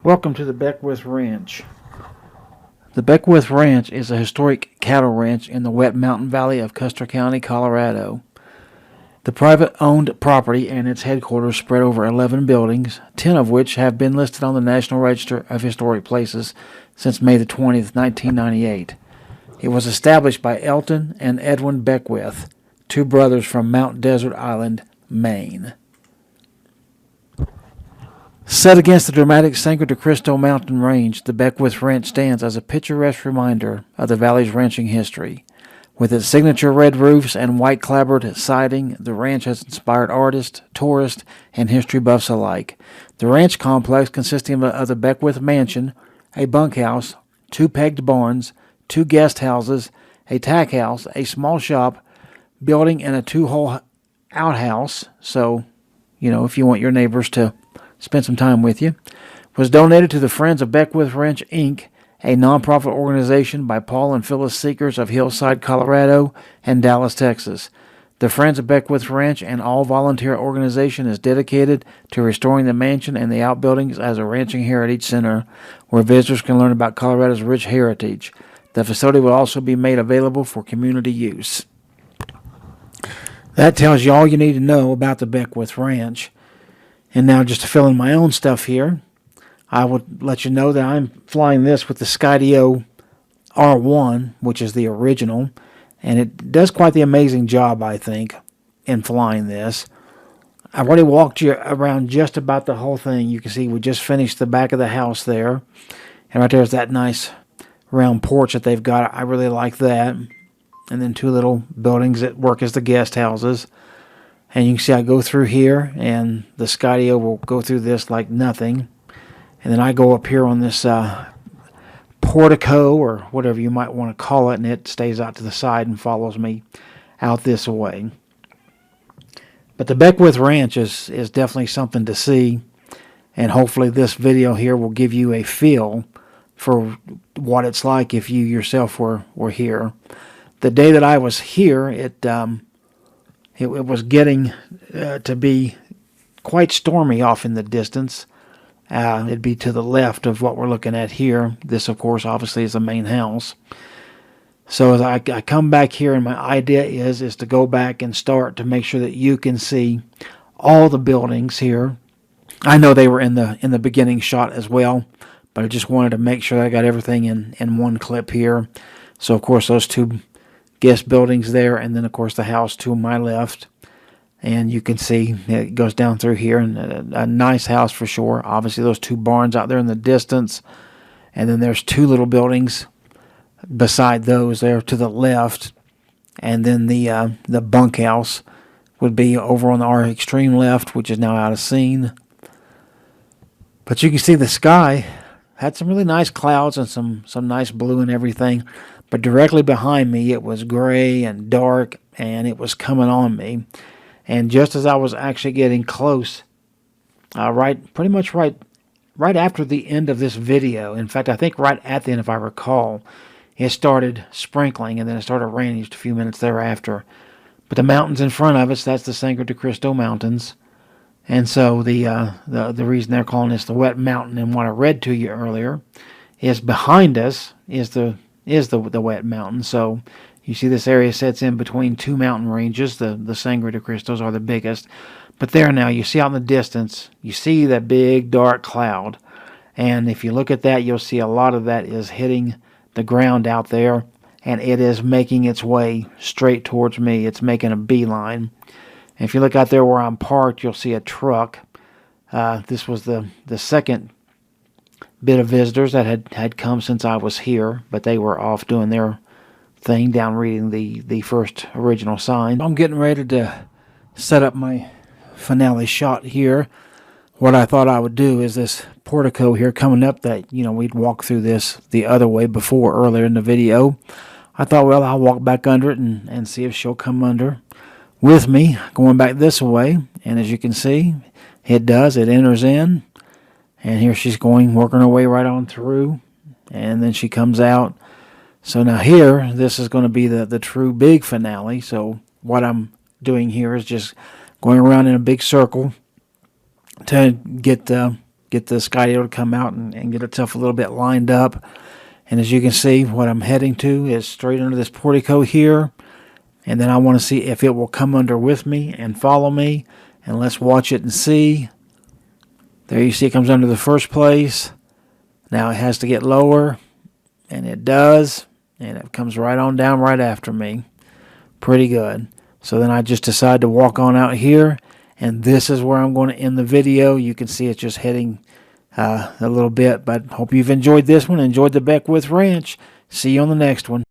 Welcome to the Beckwith Ranch. The Beckwith Ranch is a historic cattle ranch in the Wet Mountain Valley of Custer County, Colorado. The private-owned property and its headquarters spread over 11 buildings, 10 of which have been listed on the National Register of Historic Places since May the 20th, 1998. It was established by Elton and Edwin Beckwith, two brothers from Mount Desert Island, Maine. Set against the dramatic Sangre de Cristo mountain range, the Beckwith Ranch stands as a picturesque reminder of the valley's ranching history. With its signature red roofs and white clapboard siding, the ranch has inspired artists, tourists, and history buffs alike. The ranch complex, consisting of the Beckwith Mansion, a bunkhouse, two pegged barns, two guest houses, a tack house, a small shop, building, and a two-hole outhouse, so, if you want your neighbors to spend some time with you, was donated to the Friends of Beckwith Ranch, Inc., a nonprofit organization by Paul and Phyllis Seekers of Hillside, Colorado, and Dallas, Texas. The Friends of Beckwith Ranch, an all-volunteer organization, is dedicated to restoring the mansion and the outbuildings as a ranching heritage center where visitors can learn about Colorado's rich heritage. The facility will also be made available for community use. That tells you all you need to know about the Beckwith Ranch. And now, just to fill in my own stuff here, I would let you know that I'm flying this with the Skydio R1, which is the original, and it does quite the amazing job, I think, in flying this. I've already walked you around just about the whole thing. You can see we just finished the back of the house there, and right there's that nice round porch that they've got. I really like that. And then two little buildings that work as the guest houses. And you can see I go through here, and the Skydio will go through this like nothing. And then I go up here on this portico, or whatever you might want to call it, and it stays out to the side and follows me out this way. But the Beckwith Ranch is definitely something to see, and hopefully this video here will give you a feel for what it's like if you yourself were here. The day that I was here, it was getting to be quite stormy off in the distance. It'd be to the left of what we're looking at here. This, of course, obviously is the main house. So as I come back here, and my idea is to go back and start to make sure that you can see all the buildings here. I know they were in the beginning shot as well, but I just wanted to make sure that I got everything in one clip here. So, of course, those two guest buildings there, and then of course the house to my left, and you can see it goes down through here, and a nice house for sure. Obviously those two barns out there in the distance, and then there's two little buildings beside those there to the left, and then the bunkhouse would be over on our extreme left, which is now out of scene. But you can see the sky had some really nice clouds and some nice blue and everything. But directly behind me, it was gray and dark, and it was coming on me. And just as I was actually getting close, pretty much right after the end of this video, in fact, I think right at the end, if I recall, it started sprinkling, and then it started raining just a few minutes thereafter. But the mountains in front of us, that's the Sangre de Cristo Mountains. And so the reason they're calling this the Wet Mountain, and what I read to you earlier, is behind us is the Wet Mountain. So you see this area sets in between two mountain ranges. The Sangre de Cristos are the biggest. But there now, you see out in the distance, you see that big dark cloud. And if you look at that, you'll see a lot of that is hitting the ground out there, and it is making its way straight towards me. It's making a beeline. And if you look out there where I'm parked, you'll see a truck. This was the second bit of visitors that had come since I was here, but they were off doing their thing down reading the first original sign. I'm getting ready to set up my finale shot here. What I thought I would do is this portico here coming up that, we'd walk through this the other way before earlier in the video. I thought, well, I'll walk back under it and see if she'll come under with me going back this way. And as you can see, it does. It enters in. And here she's working her way right on through, and then she comes out. So now here, this is going to be the true big finale. So what I'm doing here is just going around in a big circle to get get the Skydio to come out and get itself a little bit lined up. And as you can see, what I'm heading to is straight under this portico here. And then I want to see if it will come under with me and follow me. And let's watch it and see. There you see it comes under the first place. Now it has to get lower. And it does. And it comes right on down right after me. Pretty good. So then I just decide to walk on out here. And this is where I'm going to end the video. You can see it's just heading a little bit. But hope you've enjoyed this one. Enjoyed the Beckwith Ranch. See you on the next one.